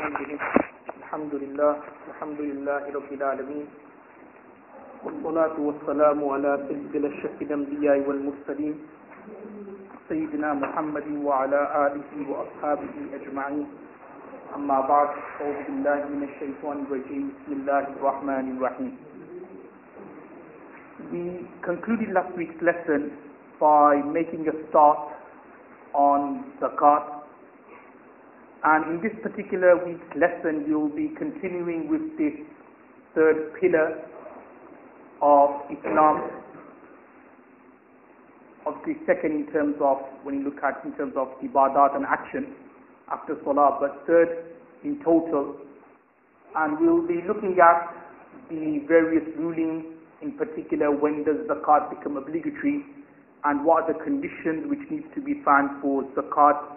بحمده الحمد لله رب العالمين والصلاة والسلام على سيد الأشرف الأنبياء والمرسلين سيدنا محمد وعلى آله وأصحابه أجمعين أما بعد أعوذ بالله من الشيطان الرجيم بسم الله الرحمن الرحيم. We concluded last week's lesson by making a start on zakat. And in this particular week's lesson, we will be continuing with this third pillar of Islam. Obviously, second in terms of, when you look at in terms of ibadat and action after salah, but third in total. And we will be looking at the various rulings, in particular when does zakat become obligatory, and what are the conditions which needs to be found for zakat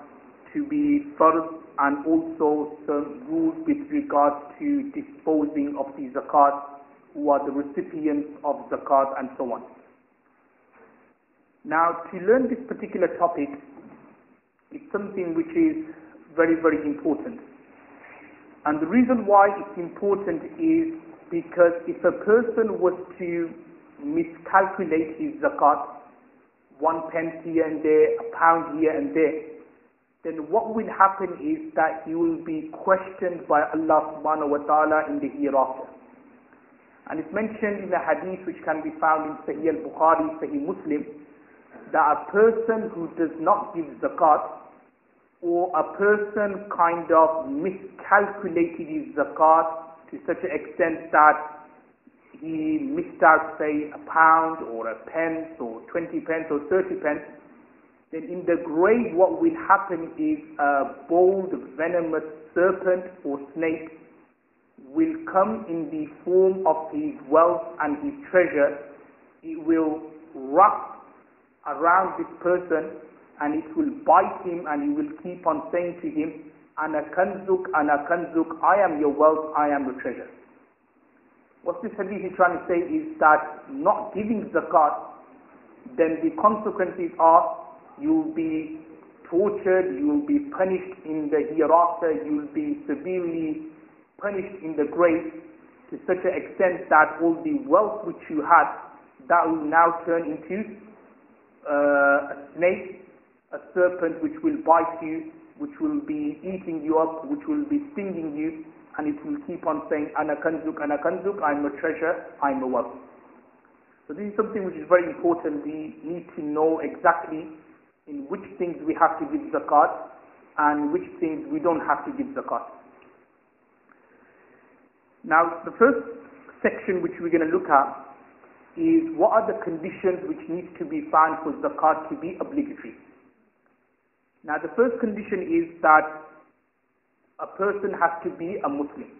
to be fard, and also some rules with regards to disposing of the zakat, who are the recipients of zakat, and so on. Now, to learn this particular topic, it's something which is very, very important. And the reason why it's important is because if a person was to miscalculate his zakat, 1 pence here and there, a pound here and there, then what will happen is that he will be questioned by Allah subhanahu wa ta'ala in the hereafter. And it's mentioned in a hadith which can be found in Sahih al-Bukhari, Sahih Muslim, that a person who does not give zakat, or a person kind of miscalculated his zakat to such an extent that he missed out, say, a pound or a pence or 20 pence or 30 pence, then in the grave what will happen is a bold, venomous serpent or snake will come in the form of his wealth and his treasure. It will wrap around this person and it will bite him, and he will keep on saying to him, Ana kanzuk, I am your wealth, I am your treasure. What this hadith is trying to say is that not giving zakat, then the consequences are you will be tortured, you will be punished in the hereafter, you will be severely punished in the grave to such an extent that all the wealth which you had, that will now turn into a snake, a serpent which will bite you, which will be eating you up, which will be stinging you, and it will keep on saying, Ana kanzuk, I'm a treasure, I'm a wealth. So this is something which is very important. We need to know exactly in which things we have to give zakat and which things we don't have to give zakat. Now, the first section which we're going to look at is what are the conditions which need to be found for zakat to be obligatory. Now, the first condition is that a person has to be a Muslim.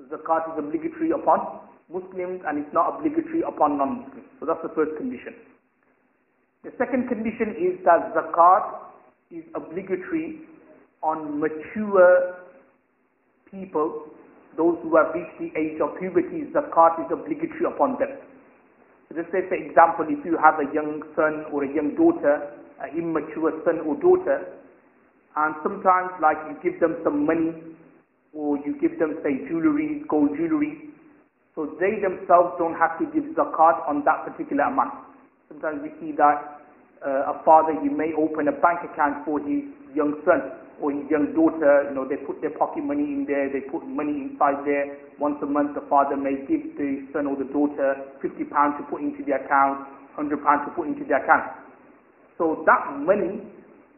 Zakat is obligatory upon Muslims and it's not obligatory upon non-Muslims. So that's the first condition. The second condition is that zakat is obligatory on mature people, those who have reached the age of puberty. Zakat is obligatory upon them. So just say, for example, if you have a young son or a young daughter, an immature son or daughter, and sometimes like you give them some money, or you give them, say, jewelry, gold jewelry, so they themselves don't have to give zakat on that particular amount. Sometimes we see that a father, you may open a bank account for his young son or his young daughter, they put their pocket money in there, they put money inside there. Once a month the father may give the son or the daughter £50 to put into the account, £100 to put into the account. So that money,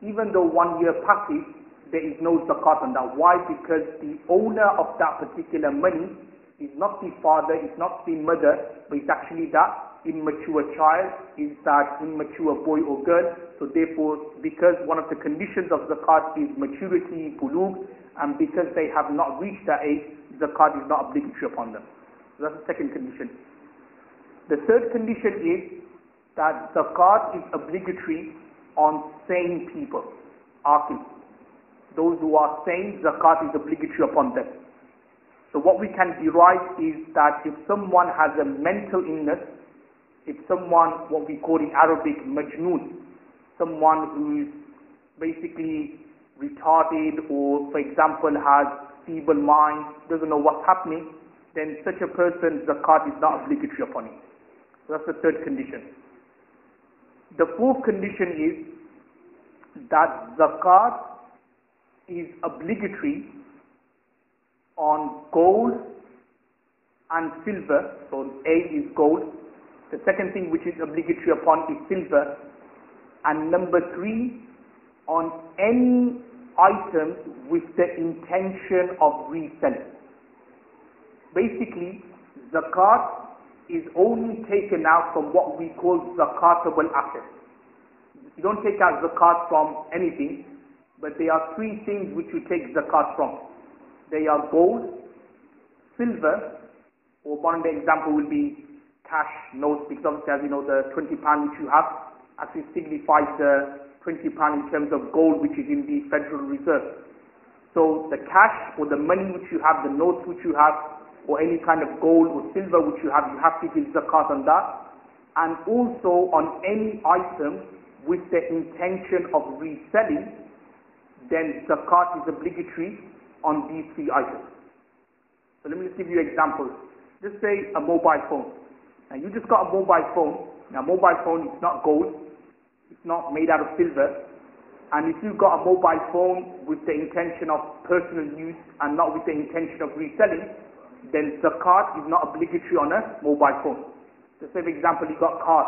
even though 1 year passes, there is no zakat on that. Why? Because the owner of that particular money is not the father, it's not the mother, but it's actually that immature child, is that immature boy or girl. So therefore, because one of the conditions of zakat is maturity, bulugh, and because they have not reached that age, zakat is not obligatory upon them. So that's the second condition. The third condition is that zakat is obligatory on sane people, aqil. Those who are sane, zakat is obligatory upon them. So what we can derive is that if someone has a mental illness, if someone, what we call in Arabic, majnoon, someone who's basically retarded, or for example has feeble mind, doesn't know what's happening, then such a person, zakat is not obligatory upon him. So that's the third condition. The fourth condition is that zakat is obligatory on gold and silver. So A is gold. The second thing which is obligatory upon is silver. And number 3, on any items with the intention of reselling. Basically, zakat is only taken out from what we call zakatable assets. You don't take out zakat from anything, but there are 3 things which you take zakat from. They are gold, silver, or one example will be cash notes, because obviously as you know the £20 which you have actually signifies the £20 in terms of gold which is in the Federal Reserve. So the cash or the money which you have, the notes which you have, or any kind of gold or silver which you have to give zakat on that. And also on any item with the intention of reselling, then zakat is obligatory on these 3 items. So let me just give you examples. Just say a mobile phone. Now you just got a mobile phone. Now mobile phone is not gold, it's not made out of silver. And if you've got a mobile phone with the intention of personal use and not with the intention of reselling, then zakat is not obligatory on a mobile phone. Just say for example you got cars.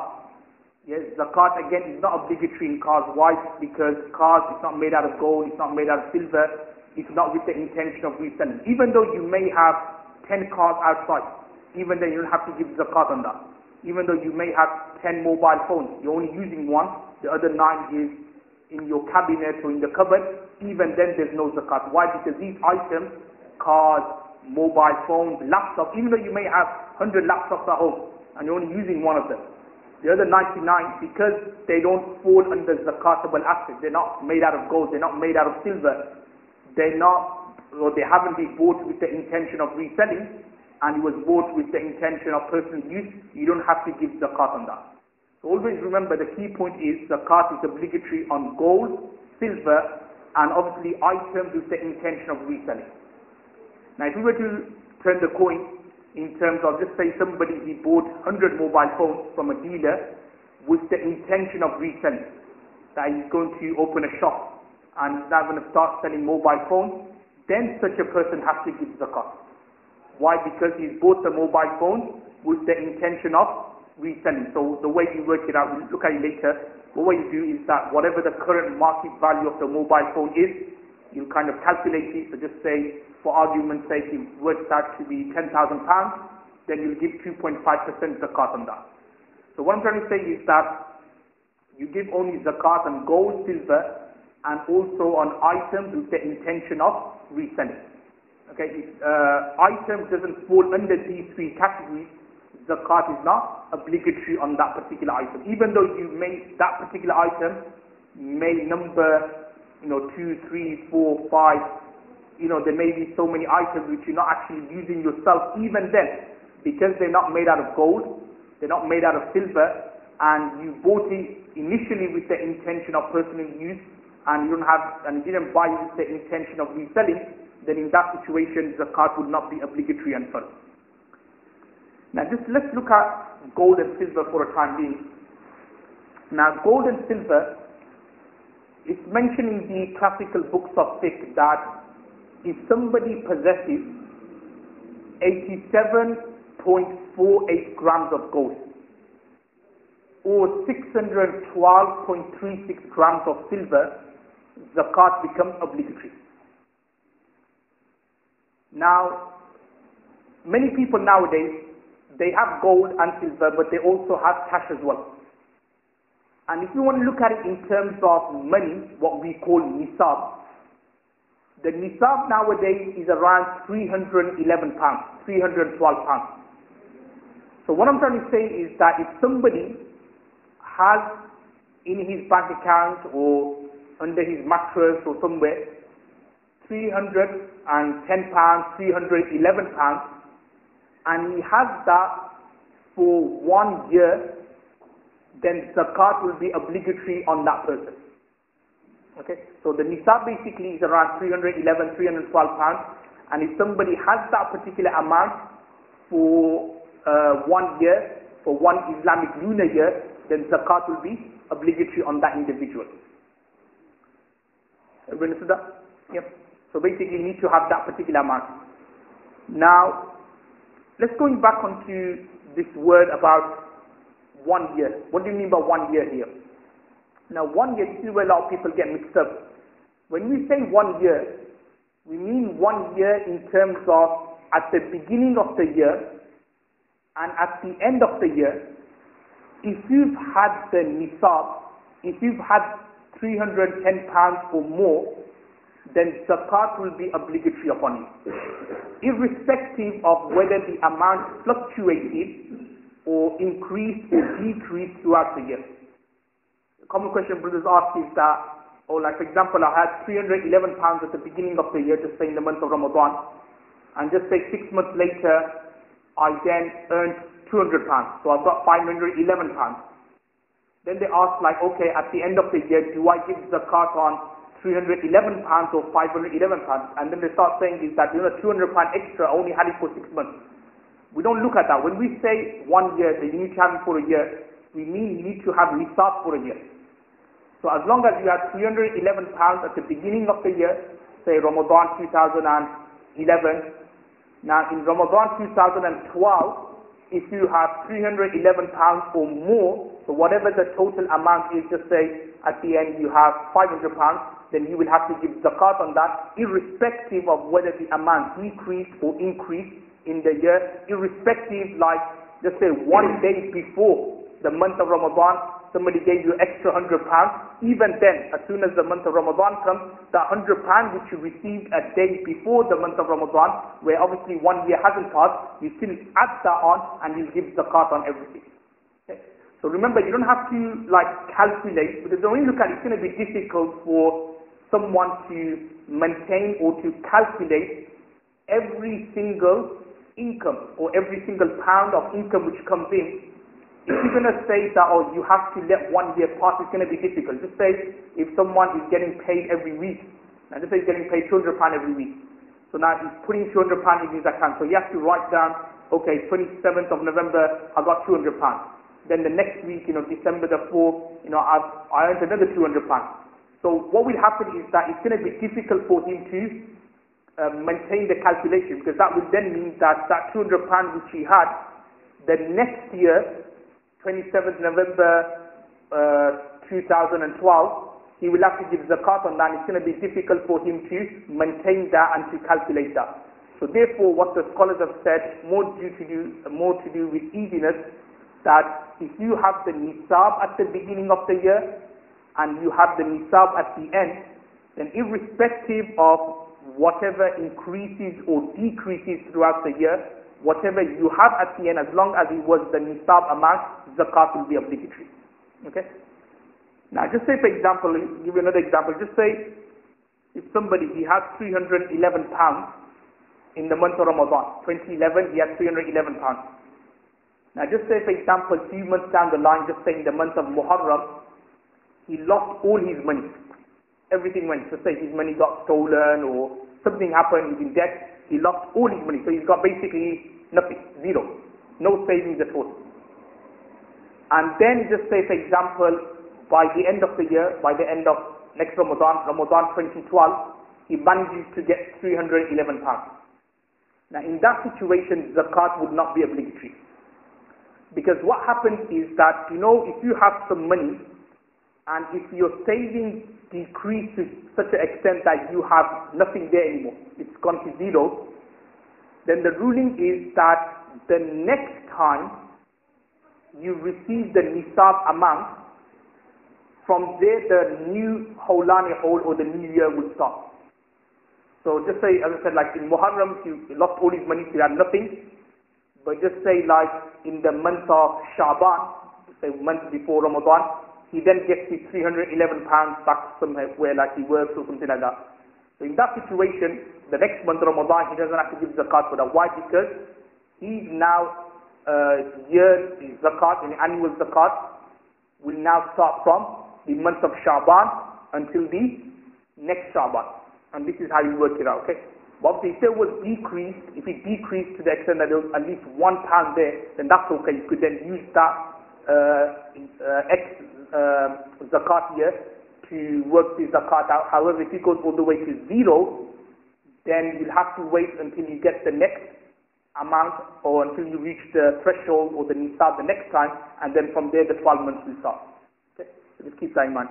Yes, zakat again is not obligatory in cars. Why? Because cars is not made out of gold, it's not made out of silver, it's not with the intention of reselling. Even though you may have 10 cars outside, even then you don't have to give zakat on that. Even though you may have 10 mobile phones, you're only using one, the other 9 is in your cabinet or in the cupboard, even then there's no zakat. Why? Because these items, cars, mobile phones, laptops, even though you may have 100 laptops at home and you're only using one of them, the other 99, because they don't fall under zakatable assets, they're not made out of gold, they're not made out of silver, they're not, or they haven't been bought with the intention of reselling, and it was bought with the intention of personal use, you don't have to give zakat on that. So always remember the key point is zakat is obligatory on gold, silver, and obviously items with the intention of reselling. Now if we were to turn the coin in terms of, just say somebody he bought 100 mobile phones from a dealer with the intention of reselling, that he's going to open a shop and he's now going to start selling mobile phones, then such a person has to give zakat. Why? Because he's bought the mobile phone with the intention of reselling. So the way you work it out, we'll look at it later, but what you do is that whatever the current market value of the mobile phone is, you kind of calculate it. So just say, for argument's sake, it works out to be £10,000, then you'll give 2.5% zakat on that. So what I'm trying to say is that you give only zakat on gold, silver, and also on items with the intention of reselling. Okay, if item doesn't fall under these 3 categories, zakat is not obligatory on that particular item. Even though you may, that particular item may number, 2, 3, 4, 5, there may be so many items which you're not actually using yourself. Even then, because they're not made out of gold, they're not made out of silver, and you bought it initially with the intention of personal use, and you didn't buy it with the intention of reselling, then in that situation zakat would not be obligatory and first. Now just let's look at gold and silver for a time being. Now gold and silver, it's mentioned in the classical books of fiqh that if somebody possesses 87.48 grams of gold or 612.36 grams of silver, zakat becomes obligatory. Now, many people nowadays, they have gold and silver, but they also have cash as well. And if you want to look at it in terms of money, what we call nisab, the nisab nowadays is around £311, £312. So what I'm trying to say is that if somebody has in his bank account or under his mattress or somewhere £310, £311, and he has that for 1 year, then zakat will be obligatory on that person. Okay, so the nisab basically is around £311, £312, And if somebody has that particular amount for 1 year, for one Islamic lunar year, then zakat will be obligatory on that individual. Everyone understood that? Yep. So basically you need to have that particular amount. Now, let's going back onto this word about 1 year. What do you mean by 1 year here? Now 1 year, this is where a lot of people get mixed up. When we say 1 year, we mean 1 year in terms of at the beginning of the year and at the end of the year. If you've had the nisab, if you've had £310 or more, then zakat will be obligatory upon you, irrespective of whether the amount fluctuated or increased or decreased throughout the year. The common question brothers ask is that, or like for example, I had £311 at the beginning of the year, just say in the month of Ramadan, and just say 6 months later, I then earned £200, so I've got £511. Then they ask like, okay, at the end of the year, do I give zakat on £311 or £511? And then they start saying is that, you know, £200 extra, I only had it for 6 months. We don't look at that. When we say 1 year, that you need to have it for a year, we mean you need to have nisab for a year. So as long as you have £311 at the beginning of the year, say Ramadan 2011, now in Ramadan 2012, if you have £311 or more, so whatever the total amount is, just say at the end you have £500, then you will have to give zakat on that, irrespective of whether the amount decreased or increased in the year, irrespective, like just say 1 day before the month of Ramadan, somebody gave you extra £100, even then, as soon as the month of Ramadan comes, that £100 which you received a day before the month of Ramadan, where obviously 1 year hasn't passed, you still add that on and you give zakat on everything. Okay? So remember, you don't have to like calculate, because when you look at it, it's going to be difficult for someone to maintain or to calculate every single income or every single pound of income which comes in. If you're going to say that, oh, you have to let 1 year pass, it's going to be difficult. Just say if someone is getting paid every week, and just say he's getting paid £200 every week. So now he's putting £200 in his account. So he has to write down, okay, 27th of November, I got £200. Then the next week, December the 4th, I earned another £200. So what will happen is that it's going to be difficult for him to maintain the calculation, because that will then mean that that £200 which he had, the next year, 27th November 2012, he will have to give zakat on that. It's going to be difficult for him to maintain that and to calculate that. So therefore, what the scholars have said, more to do with easiness, that if you have the nisab at the beginning of the year and you have the nisab at the end, then irrespective of whatever increases or decreases throughout the year, whatever you have at the end, as long as it was the nisab amount, zakat will be obligatory. Okay? Now just say, for example, I'll give you another example. Just say if somebody, he has £311 in the month of Ramadan, 2011, he has £311. Now just say, for example, 2 months down the line, just say in the month of Muharram, he lost all his money. Everything went. So say his money got stolen or something happened, he's in debt, he lost all his money. So he's got basically nothing, zero. No savings at all. And then just say, for example, by the end of the year, by the end of next Ramadan, Ramadan 2012, he manages to get £311. Now in that situation, zakat would not be obligatory. Because what happens is that, if you have some money, and if your savings decrease to such an extent that you have nothing there anymore, it's gone to zero, then the ruling is that the next time you receive the nisab amount, from there the new Hawlani Hawl or the new year will start. So just say, as I said, like in Muharram, he lost all his money, he had nothing. But just say like in the month of Shaban, say month before Ramadan, he then gets his £311 back somewhere like he works or something like that. So in that situation, the next month of Ramadan, he doesn't have to give zakat for that. Why? Because he's now year zakat, and annual zakat will now start from the month of Shaban until the next Shaban. And this is how you work it out, okay? But if it was decreased, if it decreased to the extent that there was at least £1 there, then that's okay. You could then use that zakat year to work the zakat out. However, if it goes all the way to 0, then you'll have to wait until you get the next amount, or until you reach the threshold or the nisab the next time, and then from there the 12 months will start. Okay, so just keep that in mind.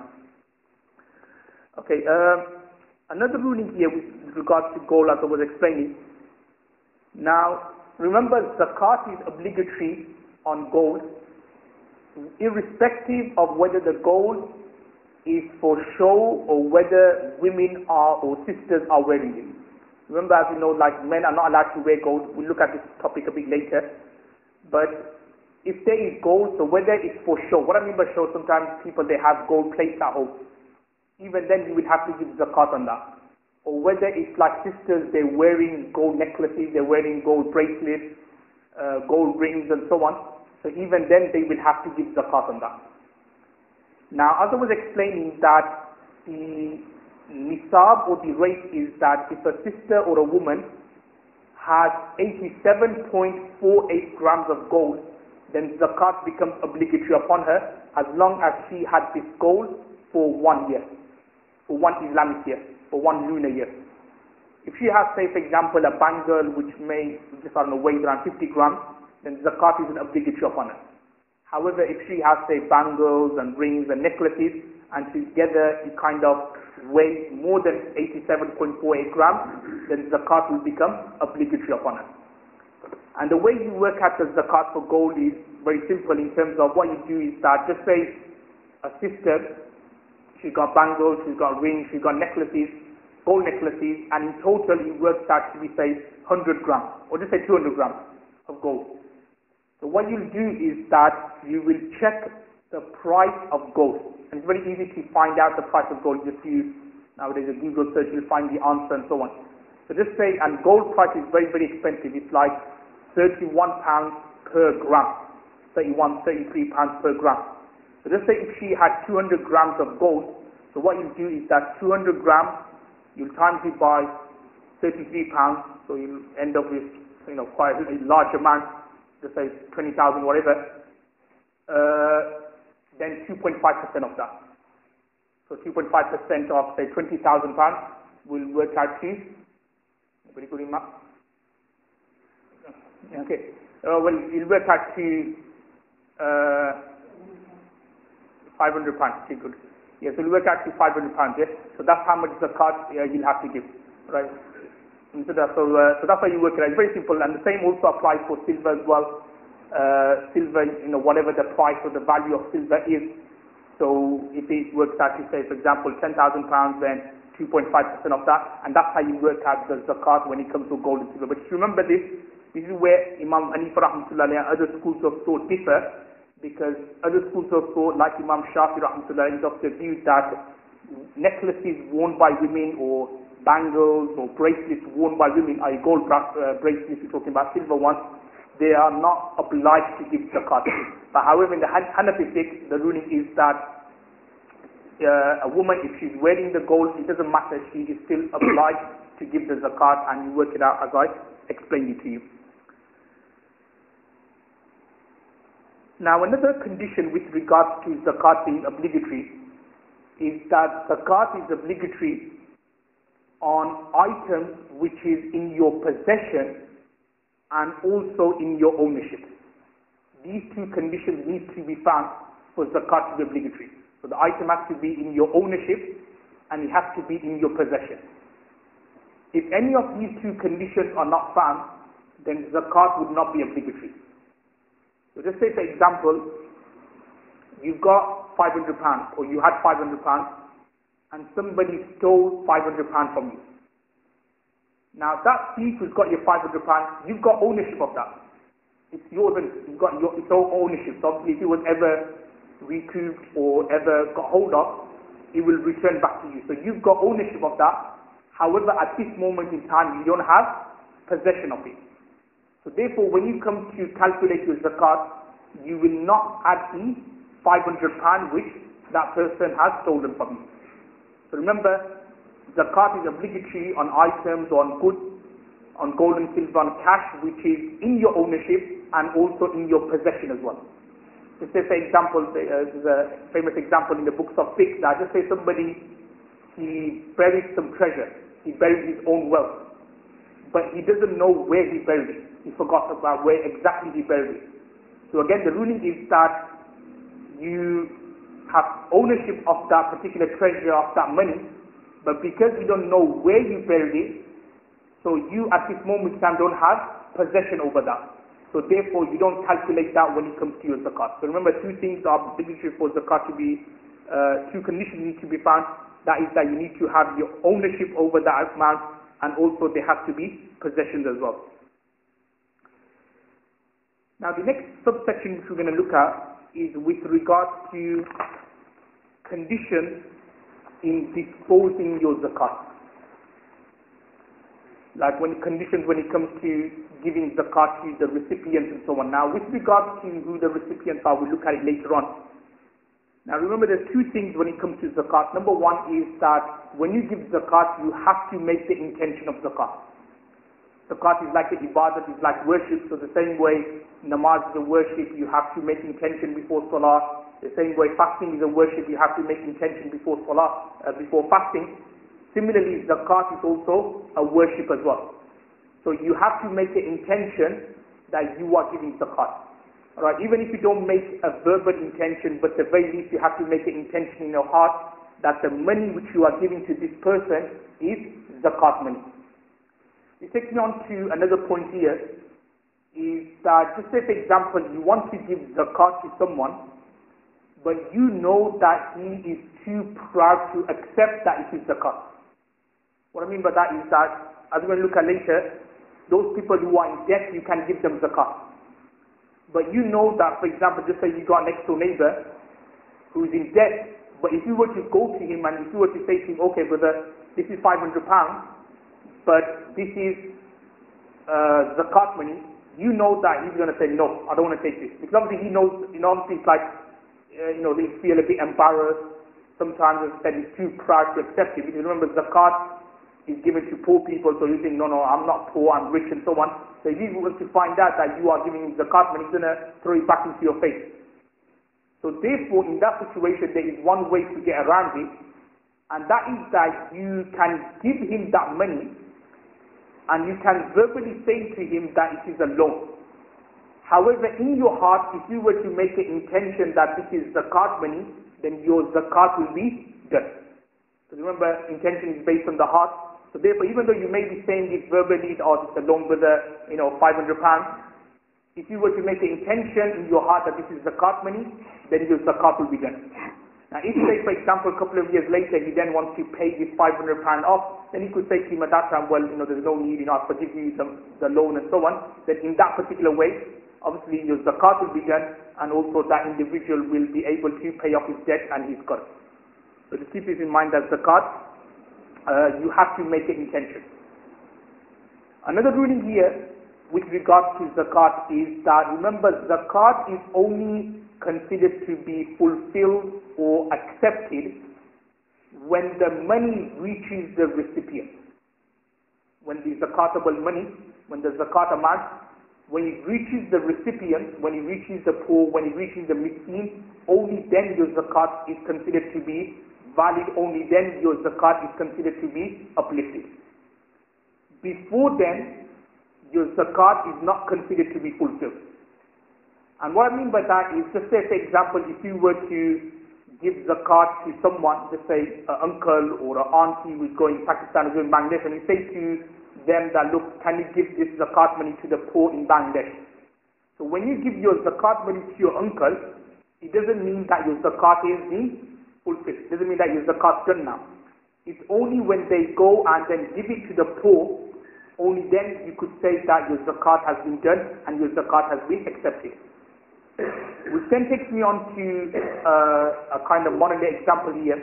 Okay, another ruling here with regards to gold, as I was explaining. Now, remember, zakat is obligatory on gold, irrespective of whether the gold is for show or whether women are or sisters are wearing it. Remember, as you know, like men are not allowed to wear gold. We'll look at this topic a bit later. But if there is gold, so whether it's for show, what I mean by show, sometimes people, they have gold plates at home. Even then you will have to give zakat on that. Or whether it's like sisters, they're wearing gold necklaces, they're wearing gold bracelets, gold rings and so on. So even then they will have to give zakat on that. Now, as I was explaining, that the nisab or the rate is that if a sister or a woman has 87.48 grams of gold, then zakat becomes obligatory upon her as long as she had this gold for 1 year, for 1 Islamic year, for 1 lunar year. If she has, say for example, a bangle which may, just I don't know, weighs around 50 grams, then zakat is an obligatory upon her. However, if she has, say, bangles and rings and necklaces, and together you kind of weigh more than 87.48 grams, then zakat will become obligatory upon her. And the way you work out the zakat for gold is very simple in terms of what you do is that, just say a sister, she's got bangles, she's got rings, she's got necklaces, gold necklaces, and in total it works out to be, say, 100 grams, or just say 200 grams of gold. So what you'll do is that you will check the price of gold. And it's very easy to find out the price of gold. Just use, nowadays, a Google search, you'll find the answer and so on. So just say, and gold price is very, very expensive. It's like £31 per gram, 31, 33 pounds per gram. So just say if she had 200 grams of gold, so what you'll do is that 200 grams, you'll times it by 33 pounds, so you'll end up with, quite a large amount, just say 20,000, whatever, then 2.5% of that. So 2.5% of, say, 20,000 pounds will work out to, anybody good in math? Okay, well, it'll work out to 500 pounds, pretty good. Yes, it'll work out to 500 pounds, yes? So that's how much zakat you'll have to give, right? So that's how you work it out. It's very simple, and the same also applies for silver as well. Silver, whatever the price or the value of silver is. So if it works out to, say, for example, £10,000, then 2.5% of that, and that's how you work out the zakat when it comes to gold and silver. But if you remember this is where Imam Hanifa rahmatullah and other schools of thought differ, because other schools of thought, like Imam Shafi rahmatullah, is of the view that necklaces worn by women or bangles or bracelets worn by women, i.e. gold bracelets, we're talking about silver ones, they are not obliged to give zakat. But however, in the Hanafi fiqh, the ruling is that a woman, if she's wearing the gold, it doesn't matter, she is still obliged to give the zakat, and you work it out as I explained it to you. Now, another condition with regards to zakat being obligatory is that zakat is obligatory on items which is in your possession and also in your ownership. These two conditions need to be found for zakat to be obligatory. So the item has to be in your ownership and it has to be in your possession. If any of these two conditions are not found, then zakat would not be obligatory. So just say, for example, you've got £500 or you had £500 and somebody stole £500 from you. Now that thief who's got your £500, you've got ownership of that. It's yours and you've got its own ownership. So obviously if it was ever recouped or ever got hold of, it will return back to you. So you've got ownership of that. However, at this moment in time, you don't have possession of it. So therefore, when you come to calculate your zakat, you will not add the £500 which that person has stolen from you. So remember, zakat is obligatory on items or on goods on gold and silver, on cash, which is in your ownership and also in your possession as well. Just say, for example, there's a famous example in the books of fiqh, that just say somebody, he buried some treasure, he buried his own wealth, but he doesn't know where he buried it. He forgot about where exactly he buried it. So again, the ruling is that you have ownership of that particular treasure, of that money, but because you don't know where you buried it, so you at this moment in time don't have possession over that. So therefore you don't calculate that when it comes to your zakat. So remember, two things are obligatory for zakat to be, two conditions need to be found. That is that you need to have your ownership over that amount, and also there has to be possessions as well. Now the next subsection which we're going to look at is with regard to conditions in disposing your zakat. Like conditions when it comes to giving zakat to the recipients and so on. Now with regard to who the recipients are, we'll look at it later on. Now remember, there's two things when it comes to zakat. Number one is that when you give zakat, you have to make the intention of zakat. Zakat is like an ibadat, is like worship. So the same way namaz is a worship, you have to make intention before salah. The same way fasting is a worship, you have to make intention before salah, before fasting. Similarly, zakat is also a worship as well. So you have to make the intention that you are giving zakat. Alright, even if you don't make a verbal intention, but at the very least you have to make an intention in your heart that the money which you are giving to this person is zakat money. It takes me on to another point here, is that, just say for example, you want to give zakat to someone, but you know that he is too proud to accept that it is zakat. What I mean by that is that, as we're going to look at later, those people who are in debt, you can give them zakat. But you know that, for example, just say you got a next door neighbor who is in debt, but if you were to go to him and if you were to say to him, okay brother, this is £500, but this is zakat money, you know that he's going to say, no, I don't want to take this. Because obviously he knows, obviously it's like, they feel a bit embarrassed. Sometimes, as I said, he's too proud to accept it. Because remember, zakat is given to poor people, so you think, no, I'm not poor, I'm rich and so on. So if he was to find out that you are giving him zakat money, he's going to throw it back into your face. So therefore, in that situation, there is one way to get around it, and that is that you can give him that money, and you can verbally say to him that it is a loan. However, in your heart, if you were to make the intention that this is zakat money, then your zakat will be done. So remember, intention is based on the heart. So therefore, even though you may be saying it verbally, or it's a loan with £500, if you were to make the intention in your heart that this is zakat money, then your zakat will be done. Now, if say, for example, a couple of years later, he then wants to pay this £500 off, then he could say to him at that time, well, there's no need, I forgive you the loan and so on. Then in that particular way, obviously your zakat will be done, and also that individual will be able to pay off his debt and his qard. So just keep this in mind, that zakat, you have to make an intention. Another ruling here with regards to zakat is that, remember, zakat is only considered to be fulfilled or accepted when the money reaches the recipient. When the zakatable money, when the zakat amount, when it reaches the recipient, when it reaches the poor, when it reaches the miskin, only then your zakat is considered to be valid, only then your zakat is considered to be uplifted. Before then, your zakat is not considered to be fulfilled. And what I mean by that is, just say for example, if you were to give zakat to someone, just say an uncle or an auntie who is going to Pakistan or going to Bangladesh, and you say to them that, look, can you give this zakat money to the poor in Bangladesh? So when you give your zakat money to your uncle, it doesn't mean that your zakat is being fulfilled. It doesn't mean that your zakat is done now. It's only when they go and then give it to the poor, only then you could say that your zakat has been done and your zakat has been accepted. Which then takes me on to a kind of modern day example here.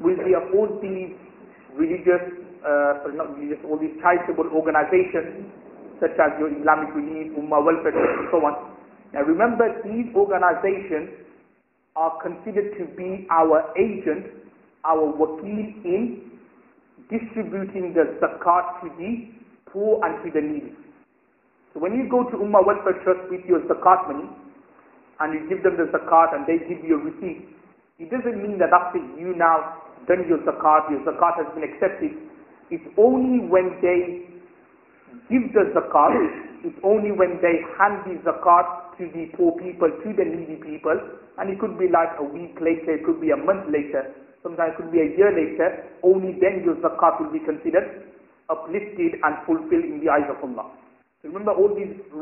Will be of all these religious, not religious, all these charitable organizations such as your Islamic Relief, Ummah Welfare and so on. Now remember, these organizations are considered to be our agent, our wakil in distributing the zakat to the poor and to the needy. So when you go to Ummah Welfare Trust with your zakat money, and you give them the zakat and they give you a receipt, it doesn't mean that that's it, you now done your zakat has been accepted. It's only when they give the zakat, it's only when they hand the zakat to the poor people, to the needy people, and it could be like a week later, it could be a month later, sometimes it could be a year later, only then your zakat will be considered uplifted and fulfilled in the eyes of Allah. So remember, all these all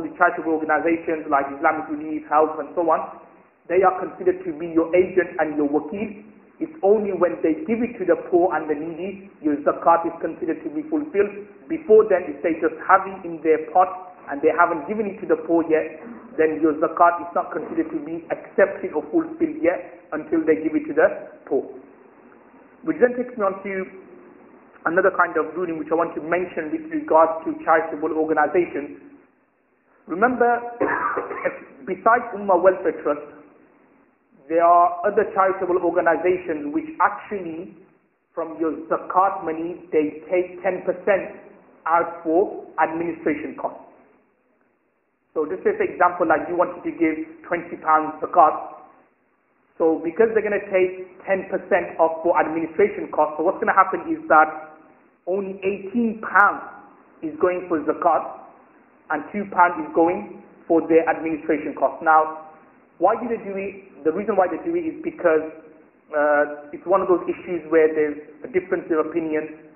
the charitable organizations like Islamic Relief, Health and so on, they are considered to be your agent and your wakil. It's only when they give it to the poor and the needy, your zakat is considered to be fulfilled. Before then, if they just have it in their pot and they haven't given it to the poor yet, then your zakat is not considered to be accepted or fulfilled yet until they give it to the poor. Which then takes me on to another kind of ruling which I want to mention with regards to charitable organizations. Remember, besides Ummah Welfare Trust, there are other charitable organizations which actually, from your zakat money, they take 10% out for administration costs. So just say, for example, like you wanted to give £20 zakat, so because they're going to take 10% off for administration costs, so what's going to happen is that only £18 is going for zakat and £2 is going for their administration costs. Now, why do they do it? The reason why they do it is because it's one of those issues where there's a difference of opinion.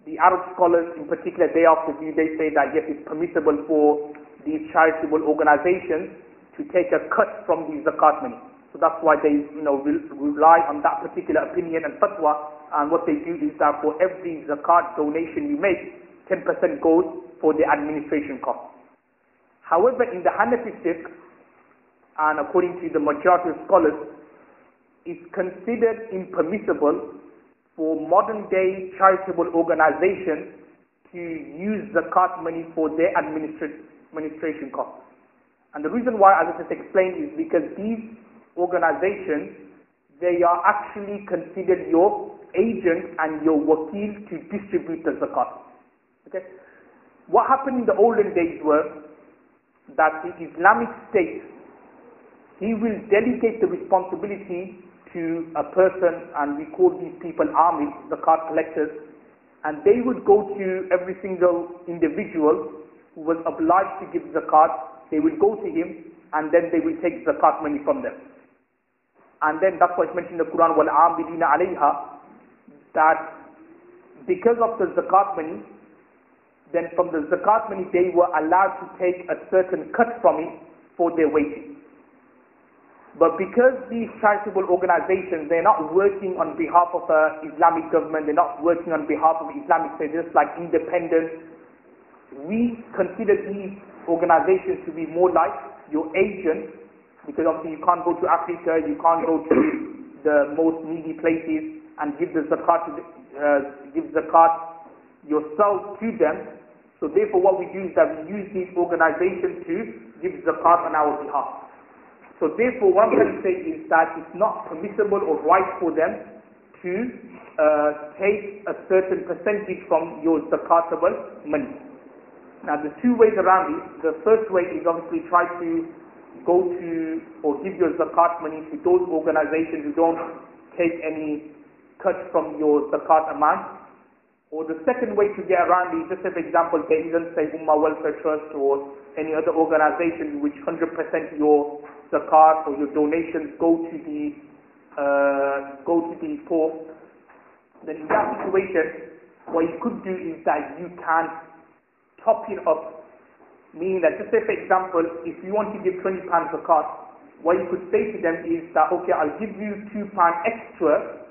The Arab scholars in particular, they say that yes, it's permissible for these charitable organizations to take a cut from the zakat money. So that's why they rely on that particular opinion and fatwa, and what they do is that for every zakat donation you make, 10% goes for the administration cost. However, in the Hanafi fiqh, and according to the majority of scholars, it's considered impermissible for modern day charitable organizations to use zakat money for their administration costs. And the reason why, as I just explained, is because these organizations, they are actually considered your agent and your wakil to distribute the zakat. Okay? What happened in the olden days were that the Islamic State, he will delegate the responsibility to a person, and we call these people armies, zakat collectors, and they would go to every single individual who was obliged to give zakat. They will go to him and then they will take zakat money from them. And then that's why it's mentioned in the Quran, وَالْعَامِلِينَ عَلَيْهَا, that because of the zakat money, then from the zakat money they were allowed to take a certain cut from it for their wages. But because these charitable organizations, they're not working on behalf of the Islamic government, they're not working on behalf of Islamic State, just like independent, we consider these organizations to be more like your agent, because obviously you can't go to Africa, you can't go to the most needy places and give the zakat yourself to them. So therefore what we do is that we use these organizations to give zakat on our behalf. So therefore what I'm going to say is that it's not permissible or right for them to take a certain percentage from your zakatable money. Now there's two ways around it. The first way is obviously try to go to or give your zakat money to those organizations who don't take any cut from your zakat amount. Or the second way to get around it, just as an example, they even say Ummah Welfare Trust or any other organization which 100% your zakat or your donations go to the poor. Then in that situation, what you could do is that you can top it up, meaning that, just say for example, if you want to give £20 zakat, what you could say to them is that, okay, I'll give you £2 extra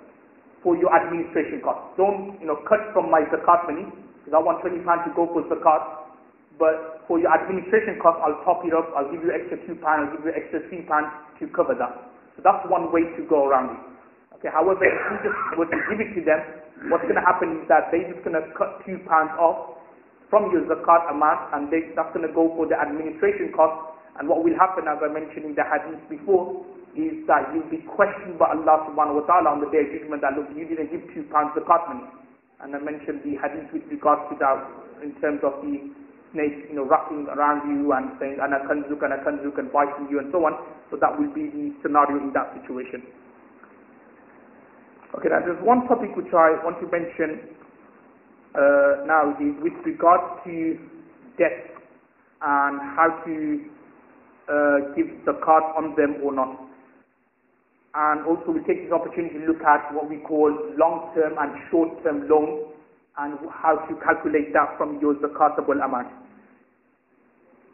for your administration costs. Don't cut from my zakat money, because I want £20 to go for zakat, but for your administration costs I'll top it up, I'll give you extra £2, I'll give you extra £3 to cover that. So that's one way to go around it. Okay, however, if you just were to give it to them, what's going to happen is that they're just going to cut £2 off from your zakat amount, and that's going to go for the administration costs. And what will happen, as I mentioned in the hadith before, is that you'll be questioned by Allah subhanahu wa ta'ala on the day of judgment that, look, you didn't give £2 zakat money. And I mentioned the hadith with regards to that in terms of the snake, wrapping around you and saying, ana kanzuk, and biting you and so on. So that will be the scenario in that situation. Okay, now there's one topic which I want to mention now is with regards to debt and how to give zakat on them or not. And also we take this opportunity to look at what we call long-term and short-term loans and how to calculate that from your zakatable amount.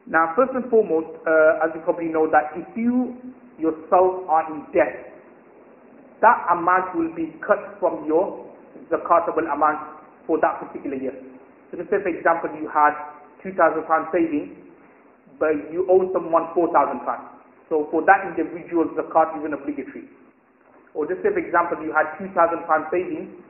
Now, first and foremost, as you probably know, that if you yourself are in debt, that amount will be cut from your zakatable amount for that particular year. So just say, for example, you had £2,000 savings, but you owe someone £4,000. So for that individual, zakat isn't obligatory. Or just say, for example, you had £2,000 savings,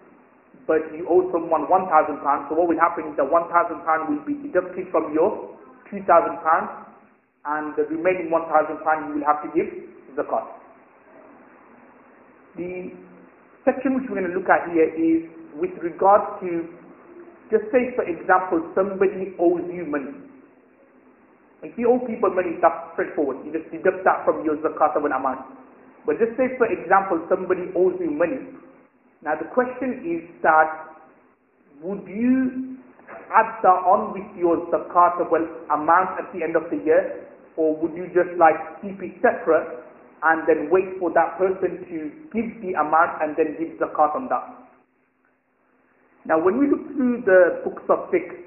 but you owe someone £1,000. So what will happen is that £1,000 will be deducted from your £2,000, and the remaining £1,000 you will have to give zakat. The section which we're going to look at here is with regards to, just say for example, somebody owes you money. If you owe people money, that's straightforward. You just deduct that from your zakatable amount. But just say for example, somebody owes you money. Now the question is that, would you add that on with your zakatable amount at the end of the year, or would you just keep it separate and then wait for that person to give the amount and then give zakat on that? Now when we look through the books of fiqh,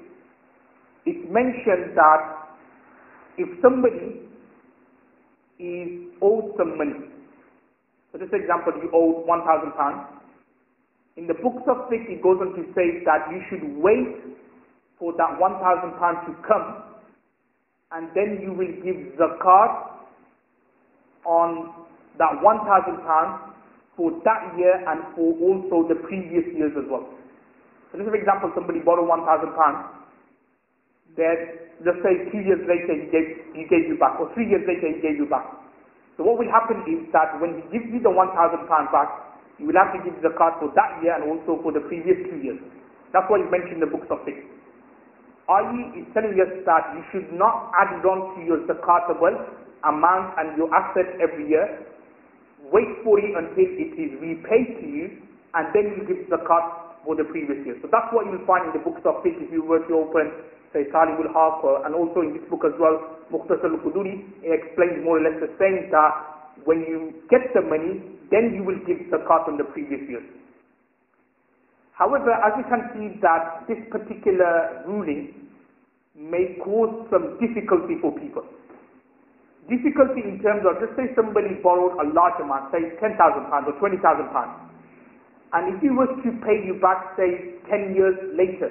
it mentions that if somebody is owed some money, so just for example, you owe £1,000, in the books of fiqh it goes on to say that you should wait for that £1,000 to come, and then you will give zakat on that £1,000 for that year and for also the previous years as well. So just for example, somebody borrowed £1,000, then let's say 2 years later he gave you back, or 3 years later he gave you back. So what will happen is that when he gives you the £1,000 back, you will have to give zakat for that year and also for the previous 2 years. That's what is mentioned in the books of fiqh. i.e. is telling us that you should not add it on to your zakatable amount and your assets every year. Wait for it until it is repaid to you, and then you give zakat for the previous year. So that's what you will find in the books of fiqh if you were to open, say, Talibul Haq, and also in this book as well, Mukhtasar al-Quduuri. It explains more or less the same, that when you get the money, then you will give zakat on the previous year. However, as you can see that this particular ruling may cause some difficulty for people. Difficulty in terms of, just say somebody borrowed a large amount, say £10,000 or £20,000, and if he was to pay you back, say 10 years later,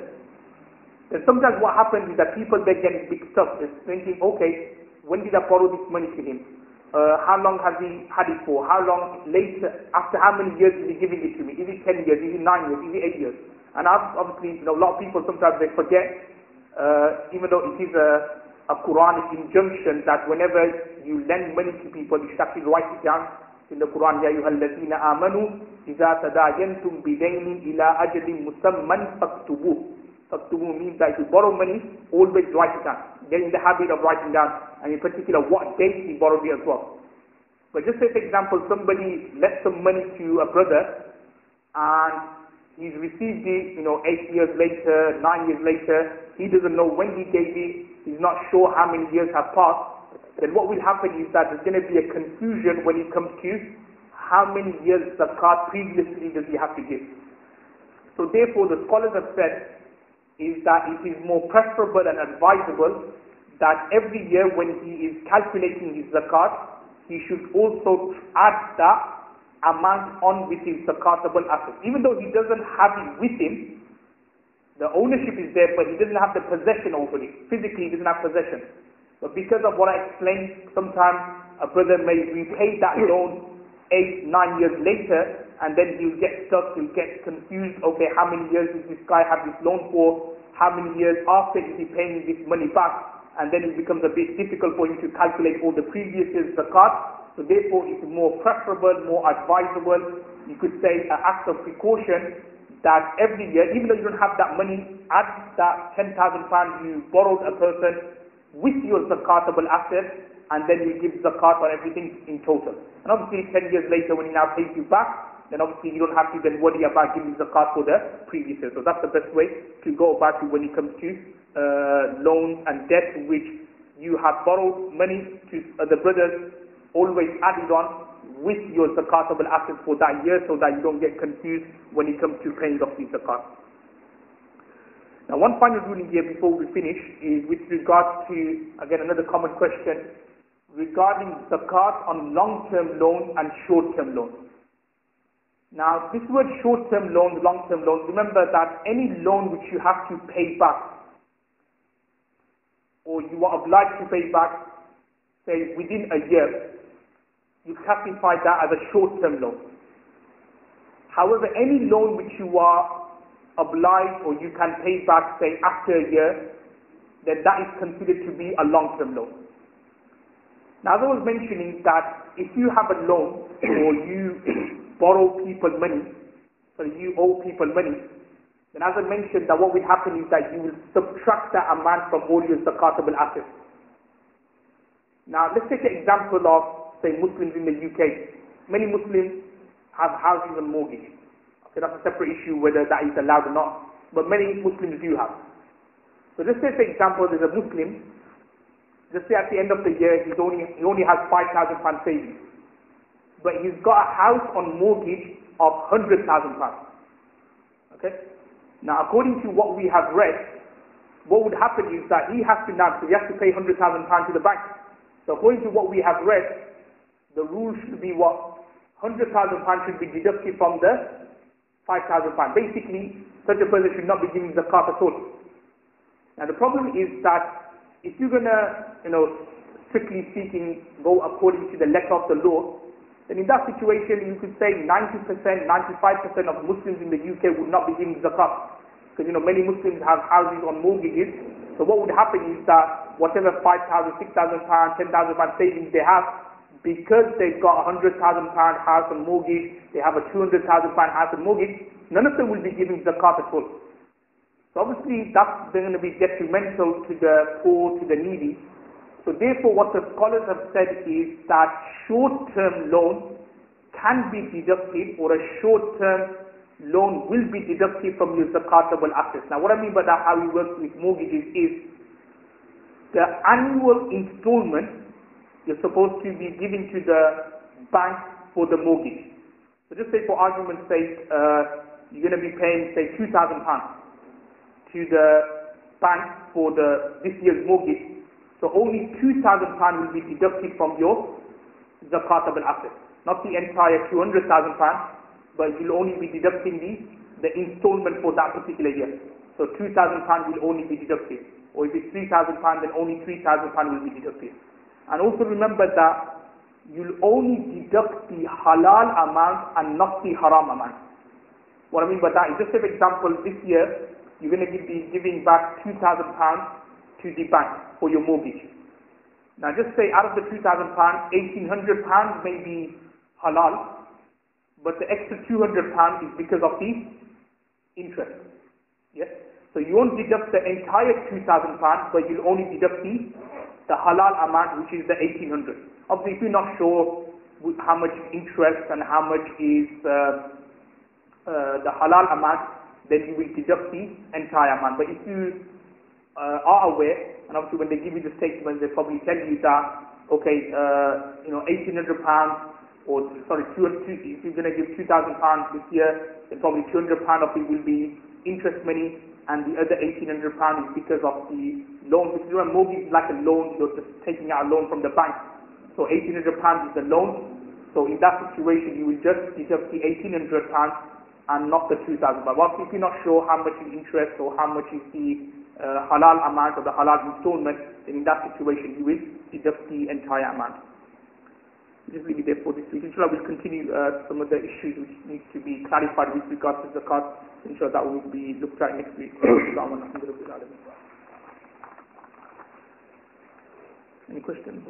then sometimes what happens is that people, they get mixed up. They're thinking, okay, when did I borrow this money to him? How long has he had it for? How long later, after how many years is he giving it to me? Is it 10 years? Is it 9 years? Is it 8 years? And obviously, a lot of people sometimes they forget, even though it is a Quranic injunction that whenever you lend money to people, you should actually write it down. In the Quran, يَا أَيُّهَا الَّذِينَ آمَنُوا إِذَا تَدَايَنْتُمْ بِدَيْنٍ إِلَىٰ أَجَلٍ مُسَمًّى فَاكْتُبُوهُ. Faktubu means that if you borrow money, always write it down. Get in the habit of writing down, and in particular what date he borrowed it as well. But just say, for example, somebody lent some money to a brother, and he's received it, 8 years later, 9 years later. He doesn't know when he gave it. He's not sure how many years have passed. Then what will happen is that there's going to be a confusion when it comes to how many years zakat previously does he have to give. So therefore, the scholars have said is that it is more preferable and advisable that every year when he is calculating his zakat, he should also add that amount on with his zakatable assets. Even though he doesn't have it with him, the ownership is there, but he doesn't have the possession over it. Physically, he doesn't have possession. But because of what I explained, sometimes a brother may repay that loan 8, 9 years later, and then he'll get stuck, he'll get confused. Okay, how many years does this guy have this loan for? How many years after is he paying this money back? And then it becomes a bit difficult for him to calculate all the previous years' zakat. So therefore, it's more preferable, more advisable, you could say an act of precaution, that every year, even though you don't have that money, add that £10,000 you borrowed a person with your zakatable assets, and then you give zakat on everything in total. And obviously 10 years later when he now pays you back, then obviously you don't have to then worry about giving zakat for the previous year. So that's the best way to go about it when it comes to loans and debt which you have borrowed money to other brothers, always add it on with your zakatable assets for that year so that you don't get confused when it comes to paying off the zakat. Now one final ruling here before we finish is with regard to, again, another common question regarding zakat on long-term loans and short-term loans. Now this word short-term loans, long-term loans, remember that any loan which you have to pay back or you are obliged to pay back, say within a year, you classify that as a short-term loan. However, any loan which you are obliged or you can pay back, say, after a year, then that is considered to be a long-term loan. Now, as I was mentioning that if you have a loan or you borrow people money, so you owe people money, then as I mentioned that what will happen is that you will subtract that amount from all your zakatable assets. Now, let's take an example of, say, Muslims in the UK. Many Muslims have houses on mortgage. Okay, that's a separate issue whether that is allowed or not. But many Muslims do have. So just say, for example, there's a Muslim, just say at the end of the year he only has £5,000 savings. But he's got a house on mortgage of £100,000. Okay? Now according to what we have read, what would happen is that he has to pay £100,000 to the bank. So according to what we have read, the rule should be what? £100,000 should be deducted from the £5,000. Basically, such a person should not be giving zakat at all. Now the problem is that if you're gonna, strictly speaking, go according to the letter of the law, then in that situation you could say 90%, 95% of Muslims in the UK would not be giving zakat. Because many Muslims have houses on mortgages. So what would happen is that whatever £5,000, £6,000, £10,000 savings they have, because they've got a £100,000 house on mortgage, they have a £200,000 house on mortgage, none of them will be giving zakat at all. So obviously that's going to be detrimental to the poor, to the needy. So therefore what the scholars have said is that short-term loan can be deducted, or a short-term loan will be deducted from your zakatable assets. Now what I mean by that, how it works with mortgages is the annual installment you're supposed to be giving to the bank for the mortgage. So just say for argument's sake, you're going to be paying, say, £2,000 to the bank for this year's mortgage. So only £2,000 will be deducted from your zakatable assets. Not the entire £200,000, but you'll only be deducting the installment for that particular year. So £2,000 will only be deducted. Or if it's £3,000, then only £3,000 will be deducted. And also remember that you'll only deduct the halal amount and not the haram amount. What I mean by that is, just for example, this year you're going to be giving back £2,000 to the bank for your mortgage. Now just say out of the £2,000, £1,800 may be halal, but the extra £200 is because of the interest. Yes? So you won't deduct the entire £2,000, but you'll only deduct the halal amount, which is the 1,800. Obviously, if you're not sure how much interest and how much is the halal amount, then you will deduct the entire amount. But if you are aware, and obviously when they give you the statement, they probably tell you that, okay, £1,800, or sorry, if you're going to give £2,000 this year, then probably £200 of it will be interest money, and the other £1,800 is because of the loan. Because a mortgage is like a loan, you're just taking out a loan from the bank. So £1,800 is the loan. So in that situation, you will just deduct the £1,800 and not the £2,000. But if you're not sure how much is interest or how much is the halal amount or the halal installment, then in that situation, you will deduct the entire amount. Just leave it there for this week. Inshallah, we'll continue some of the issues which need to be clarified with regards to zakat. Inshallah, that will be looked at next week. Any questions?